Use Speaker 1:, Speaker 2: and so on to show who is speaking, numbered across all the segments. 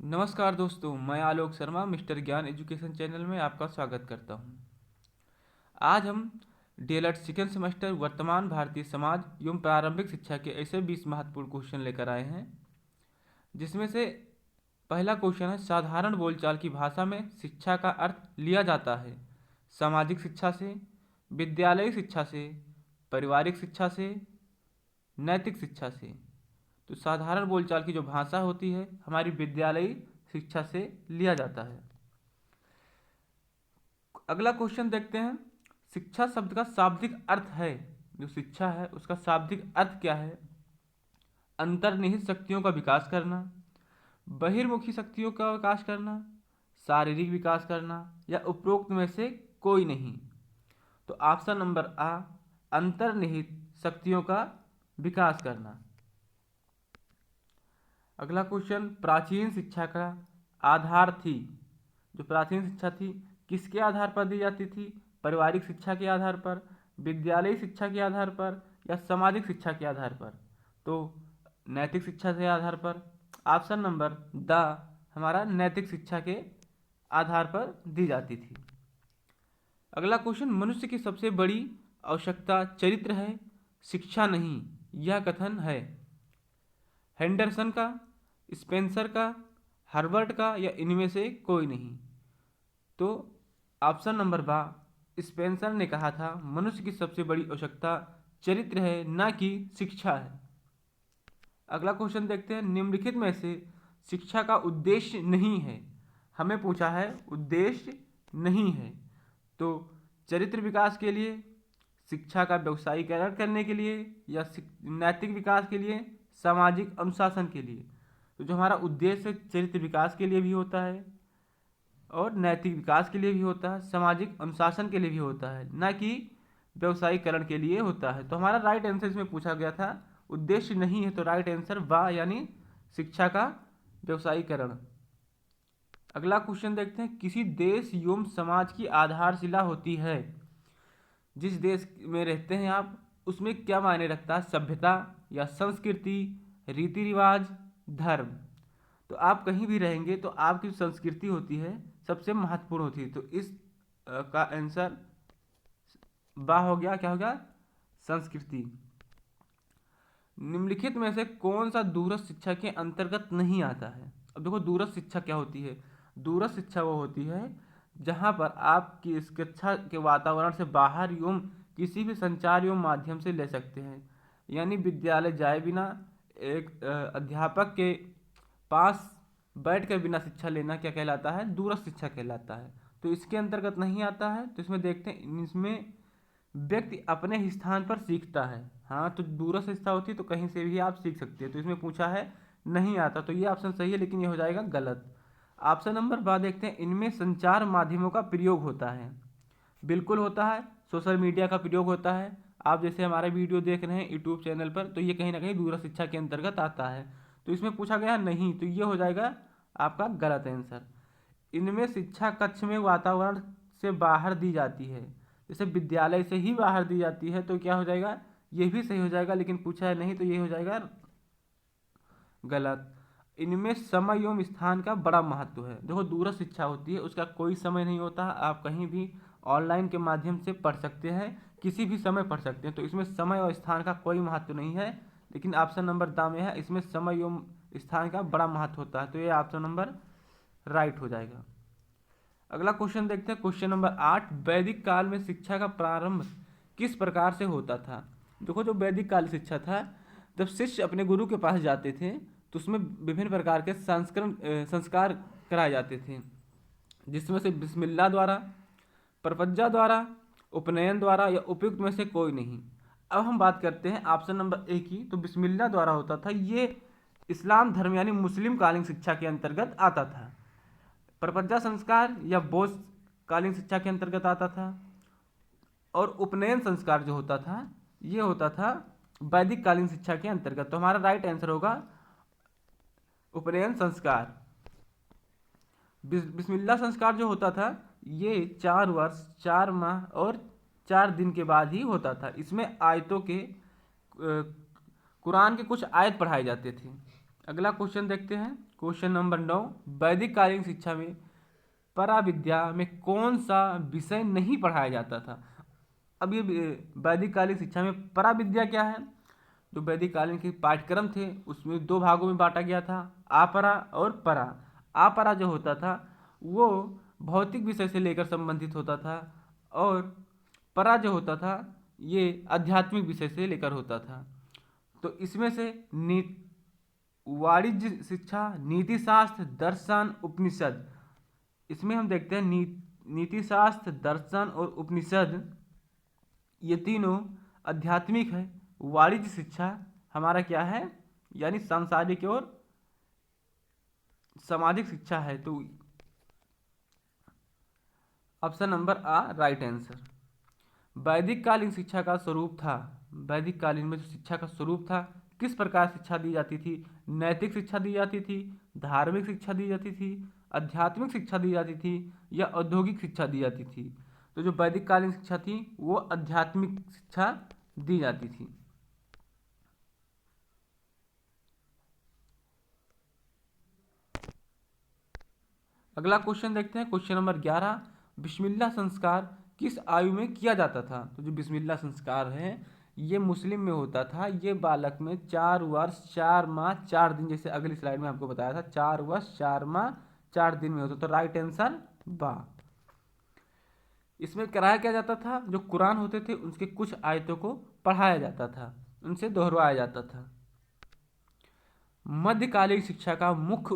Speaker 1: नमस्कार दोस्तों, मैं आलोक शर्मा मिस्टर ज्ञान एजुकेशन चैनल में आपका स्वागत करता हूं। आज हम डीएलएड सेकेंड सेमेस्टर वर्तमान भारतीय समाज एवं प्रारंभिक शिक्षा के ऐसे 20 महत्वपूर्ण क्वेश्चन लेकर आए हैं, जिसमें से पहला क्वेश्चन है, साधारण बोलचाल की भाषा में शिक्षा का अर्थ लिया जाता है सामाजिक शिक्षा से, विद्यालयी शिक्षा से, पारिवारिक शिक्षा से, नैतिक शिक्षा से। तो साधारण बोलचाल की जो भाषा होती है हमारी विद्यालयी शिक्षा से लिया जाता है। अगला क्वेश्चन देखते हैं, शिक्षा शब्द का शाब्दिक अर्थ है, जो शिक्षा है उसका शाब्दिक अर्थ क्या है? अंतर्निहित शक्तियों का विकास करना, बहिर्मुखी शक्तियों का विकास करना, शारीरिक विकास करना, या उपरोक्त में से कोई नहीं। तो ऑप्शन नंबर आ, अंतर्निहित शक्तियों का विकास करना। अगला क्वेश्चन, प्राचीन शिक्षा का आधार थी। जो प्राचीन शिक्षा थी किसके आधार पर दी जाती थी? पारिवारिक शिक्षा के आधार पर, विद्यालयी शिक्षा के आधार पर, या सामाजिक शिक्षा के आधार पर? तो नैतिक शिक्षा के आधार पर। ऑप्शन नंबर द हमारा नैतिक शिक्षा के आधार पर दी जाती थी। अगला क्वेश्चन, मनुष्य की सबसे बड़ी आवश्यकता चरित्र है, शिक्षा नहीं, यह कथन है हेंडरसन का, स्पेंसर का, हार्वर्ड का, या इनमें से कोई नहीं? तो ऑप्शन नंबर बा, स्पेंसर ने कहा था मनुष्य की सबसे बड़ी आवश्यकता चरित्र है, ना कि शिक्षा है। अगला क्वेश्चन देखते हैं, निम्नलिखित में से शिक्षा का उद्देश्य नहीं है। हमें पूछा है उद्देश्य नहीं है, तो चरित्र विकास के लिए, शिक्षा का व्यवसायीकरण करने के लिए, या नैतिक विकास के लिए, सामाजिक अनुशासन के लिए? तो जो हमारा उद्देश्य चरित्र विकास के लिए भी होता है और नैतिक विकास के लिए भी होता है, सामाजिक अनुशासन के लिए भी होता है, ना कि व्यवसायीकरण के लिए होता है। तो हमारा राइट आंसर इसमें पूछा गया था उद्देश्य नहीं है, तो राइट आंसर वाह यानी शिक्षा का व्यवसायीकरण। अगला क्वेश्चन देखते हैं, किसी देश एवं समाज की आधारशिला होती है। जिस देश में रहते हैं आप उसमें क्या मायने रखता है? सभ्यता या संस्कृति, रीति रिवाज, धर्म? तो आप कहीं भी रहेंगे तो आपकी जो संस्कृति होती है सबसे महत्वपूर्ण होती है। तो इस का आंसर बा हो गया, क्या हो गया? संस्कृति। निम्नलिखित में से कौन सा दूरस्थ शिक्षा के अंतर्गत नहीं आता है? अब देखो दूरस्थ शिक्षा क्या होती है। दूरस्थ शिक्षा वो होती है जहाँ पर आप की शिक्षा के वातावरण से बाहर एवं किसी भी संचार एवं माध्यम से ले सकते हैं। यानी विद्यालय जाए बिना एक अध्यापक के पास बैठकर बिना शिक्षा लेना क्या कहलाता है? दूरस्थ शिक्षा कहलाता है। तो इसके अंतर्गत नहीं आता है। तो इसमें देखते हैं, इसमें व्यक्ति अपने ही स्थान पर सीखता है। हाँ, तो दूरस्थ शिक्षा होती है तो कहीं से भी आप सीख सकते हैं। तो इसमें पूछा है नहीं आता, तो ये ऑप्शन सही है, लेकिन ये हो जाएगा गलत। ऑप्शन नंबर बा देखते हैं, इनमें संचार माध्यमों का प्रयोग होता है। बिल्कुल होता है, सोशल मीडिया का प्रयोग होता है। आप जैसे हमारे वीडियो देख रहे हैं यूट्यूब चैनल पर, तो ये कहीं ना कहीं दूरस्थ शिक्षा के अंतर्गत आता है। तो इसमें पूछा गया नहीं, तो ये हो जाएगा आपका गलत आंसर। इनमें शिक्षा कक्ष में वातावरण से बाहर दी जाती है, जैसे विद्यालय से ही बाहर दी जाती है, तो क्या हो जाएगा? ये भी सही हो जाएगा, लेकिन पूछा है नहीं, तो ये हो जाएगा गलत। इनमें समय एवं स्थान का बड़ा महत्व है। देखो दूरस्थ शिक्षा होती है उसका कोई समय नहीं होता, आप कहीं भी ऑनलाइन के माध्यम से पढ़ सकते हैं, किसी भी समय पढ़ सकते हैं। तो इसमें समय और स्थान का कोई महत्व नहीं है, लेकिन ऑप्शन नंबर दा में है इसमें समय एवं स्थान का बड़ा महत्व होता है। तो ये ऑप्शन नंबर राइट हो जाएगा। अगला क्वेश्चन देखते हैं, क्वेश्चन नंबर 8, वैदिक काल में शिक्षा का प्रारंभ किस प्रकार से होता था? देखो जो वैदिक काल शिक्षा था, जब शिष्य अपने गुरु के पास जाते थे तो उसमें विभिन्न प्रकार के संस्कार कराए जाते थे, जिसमें से बिस्मिल्लाह द्वारा, प्रपज्जा द्वारा, उपनयन द्वारा, या उपयुक्त में से कोई नहीं। अब हम बात करते हैं ऑप्शन नंबर ए की। तो बिस्मिल्लाह द्वारा होता था, ये इस्लाम धर्म यानी मुस्लिम कालीन शिक्षा के अंतर्गत आता था। प्रपज्जा संस्कार या बोझ कालीन शिक्षा के अंतर्गत आता था। और उपनयन संस्कार जो होता था ये होता था वैदिक कालीन शिक्षा के अंतर्गत। तो हमारा राइट आंसर होगा उपनयन संस्कार। बिस्मिल्लाह संस्कार जो होता था ये 4 वर्ष 4 माह और 4 दिन के बाद ही होता था। इसमें आयतों के कुरान के कुछ आयत पढ़ाए जाते थे। अगला क्वेश्चन देखते हैं, क्वेश्चन नंबर 9। वैदिक कालीन शिक्षा में पराविद्या में कौन सा विषय नहीं पढ़ाया जाता था? अब ये वैदिक कालीन शिक्षा में पराविद्या क्या है? जो वैदिक कालीन के पाठ्यक्रम थे उसमें दो भागों में बांटा गया था, आपरा और परा। आपरा जो होता था वो भौतिक विषय से लेकर संबंधित होता था, और परा जो होता था ये आध्यात्मिक विषय से लेकर होता था। तो इसमें से वाणिज्य शिक्षा, नीति शास्त्र, दर्शन, उपनिषद, इसमें हम देखते हैं नीति शास्त्र, दर्शन और उपनिषद ये तीनों आध्यात्मिक है। वाणिज्य शिक्षा हमारा क्या है, यानी सांसारिक और सामाजिक शिक्षा है। तो ऑप्शन नंबर आ राइट आंसर। वैदिक कालीन शिक्षा का स्वरूप था, वैदिक कालीन में जो शिक्षा का स्वरूप था, किस प्रकार शिक्षा दी जाती थी? नैतिक शिक्षा दी जाती थी, धार्मिक शिक्षा दी जाती थी, आध्यात्मिक शिक्षा दी जाती थी, या औद्योगिक शिक्षा दी जाती थी? तो जो वैदिक कालीन शिक्षा थी वो आध्यात्मिक शिक्षा दी जाती थी। अगला क्वेश्चन देखते हैं, क्वेश्चन नंबर 11। बिस्मिल्लाह संस्कार किस आयु में किया जाता था? तो जो बिस्मिल्लाह संस्कार है ये मुस्लिम में होता था। ये बालक में 4 वर्ष 4 माह 4 दिन, जैसे अगली स्लाइड में आपको बताया था, 4 वर्ष 4 माह 4 दिन में होता। तो राइट आंसर बा। इसमें कराया क्या जाता था? जो कुरान होते थे उसके कुछ आयतों को पढ़ाया जाता था, उनसे दोहराया जाता था। मध्यकालीन शिक्षा का मुख्य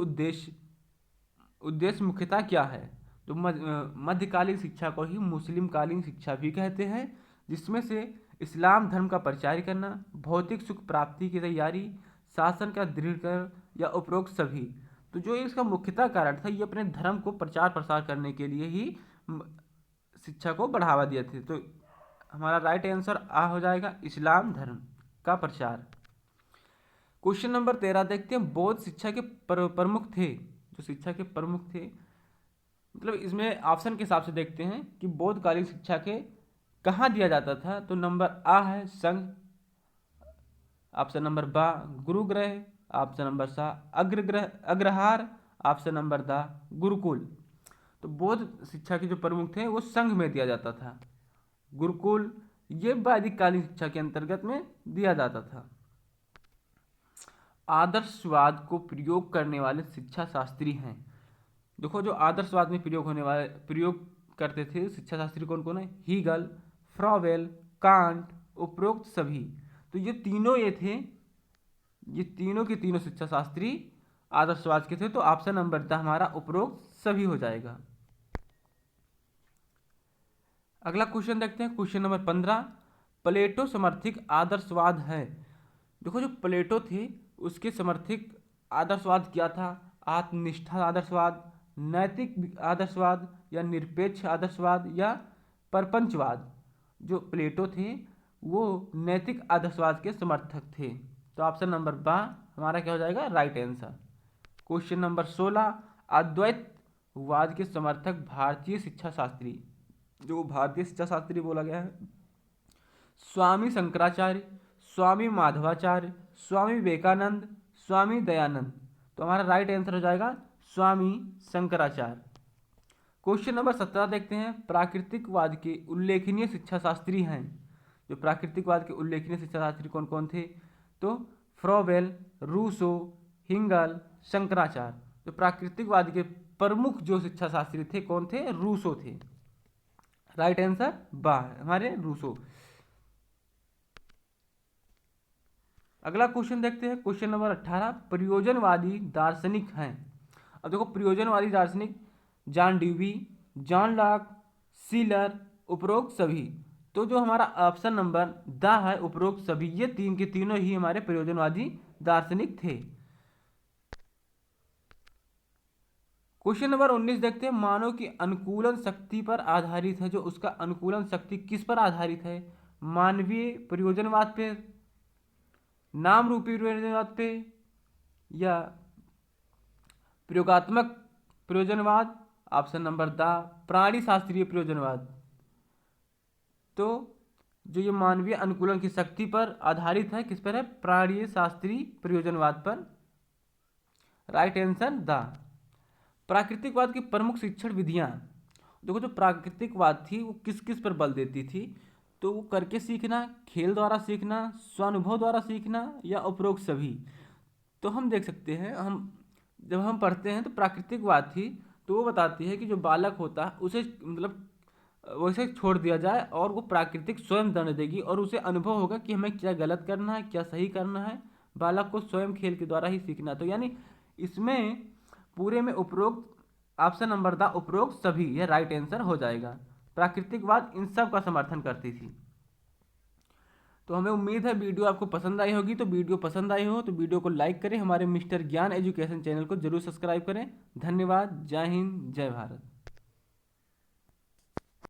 Speaker 1: उद्देश्य मुख्यतः क्या है? तो मध्यकालीन शिक्षा को ही मुस्लिम कालीन शिक्षा भी कहते हैं, जिसमें से इस्लाम धर्म का प्रचार करना, भौतिक सुख प्राप्ति की तैयारी, शासन का दृढ़ीकरण या उपरोक्त सभी। तो जो इसका मुख्यतः कारण था, ये अपने धर्म को प्रचार प्रसार करने के लिए ही शिक्षा को बढ़ावा दिए थे। तो हमारा राइट आंसर आ हो जाएगा, इस्लाम धर्म का प्रचार। क्वेश्चन नंबर 13 देखते हैं, बौद्ध शिक्षा के प्रमुख थे। जो शिक्षा के प्रमुख थे, मतलब इसमें ऑप्शन के हिसाब से देखते हैं कि बौद्धकालीन शिक्षा के कहाँ दिया जाता था। तो नंबर आ है संघ, ऑप्शन नंबर बा गुरुग्रह, ऑप्शन नंबर सा अग्रहार, ऑप्शन नंबर दा गुरुकुल। तो बौद्ध शिक्षा के जो प्रमुख थे वो संघ में दिया जाता था। गुरुकुल ये वैदिक कालीन शिक्षा के अंतर्गत में दिया जाता था। आदर्शवाद को प्रयोग करने वाले शिक्षा शास्त्री हैं। देखो जो आदर्शवाद में प्रयोग करते थे शिक्षा शास्त्री कौन कौन है? हीगल, फ्रॉवेल, कांट, उपरोक्त सभी। तो ये थे, ये तीनों के तीनों शिक्षा शास्त्री आदर्शवाद के थे। तो ऑप्शन नंबर द हमारा उपरोक्त सभी हो जाएगा। अगला क्वेश्चन देखते हैं, क्वेश्चन नंबर 15। प्लेटो समर्थित आदर्शवाद है। देखो जो प्लेटो थे उसके समर्थित आदर्शवाद क्या था? आत्मनिष्ठा आदर्शवाद, नैतिक आदर्शवाद, या निरपेक्ष आदर्शवाद, या प्रपंचवाद। जो प्लेटो थे वो नैतिक आदर्शवाद के समर्थक थे। तो ऑप्शन नंबर बा हमारा क्या हो जाएगा? Right answer. Question number 16। अद्वैतवाद के समर्थक भारतीय शिक्षा शास्त्री। जो भारतीय शिक्षा शास्त्री बोला गया है, स्वामी शंकराचार्य, स्वामी माधवाचार्य, स्वामी विवेकानंद, स्वामी दयानंद। तो हमारा राइट आंसर हो जाएगा स्वामी शंकराचार्य। क्वेश्चन नंबर 17 देखते हैं, प्राकृतिकवाद के उल्लेखनीय शिक्षा शास्त्री हैं। जो प्राकृतिकवाद के उल्लेखनीय शिक्षा शास्त्री कौन कौन थे? तो फ्रॉवेल, रूसो, हिंगल, शंकराचार्य। तो प्राकृतिकवाद के प्रमुख जो शिक्षा शास्त्री थे कौन थे? रूसो थे। राइट आंसर बा है हमारे रूसो। अगला क्वेश्चन देखते हैं, क्वेश्चन नंबर 18। प्रयोजनवादी दार्शनिक हैं। अब देखो प्रयोजनवादी दार्शनिक John dewy, John Locke, sealer, उपरोक्त सभी। तो जो हमारा ऑप्शन नंबर द है उपरोक्त सभी, ये तीन के तीनों ही हमारे प्रयोजनवादी दार्शनिक थे। क्वेश्चन नंबर 19 देखते हैं, मानव की अनुकूलन शक्ति पर आधारित है। जो उसका अनुकूलन शक्ति किस पर आधारित है? मानवीय प्रयोजनवाद पे, नाम रूपी प्रयोजनवाद पे, या प्रयोगात्मक प्रयोजनवाद, ऑप्शन नंबर द प्राणी शास्त्रीय प्रयोजनवाद। तो जो ये मानवीय अनुकूलन की शक्ति पर आधारित है, किस पर है? प्राणी शास्त्रीय प्रयोजनवाद पर राइट आंसर द। प्राकृतिकवाद की प्रमुख शिक्षण विधियाँ। देखो जो प्राकृतिकवाद थी वो किस किस पर बल देती थी, तो वो करके सीखना, खेल द्वारा सीखना, स्वानुभव द्वारा सीखना या उपरोक्त सभी। तो हम देख सकते हैं, हम जब हम पढ़ते हैं तो प्राकृतिकवाद थी तो वो बताती है कि जो बालक होता है उसे मतलब वैसे छोड़ दिया जाए और वो प्राकृतिक स्वयं दंड देगी और उसे अनुभव होगा कि हमें क्या गलत करना है क्या सही करना है। बालक को स्वयं खेल के द्वारा ही सीखना। तो यानी इसमें पूरे में उपरोक्त ऑप्शन नंबर द उपरोक्त सभी यह राइट आंसर हो जाएगा। प्राकृतिकवाद इन सब का समर्थन करती थी। तो हमें उम्मीद है वीडियो आपको पसंद आई होगी। तो वीडियो पसंद आई हो तो वीडियो को लाइक करें, हमारे मिस्टर ज्ञान एजुकेशन चैनल को जरूर सब्सक्राइब करें। धन्यवाद। जय हिंद, जय भारत।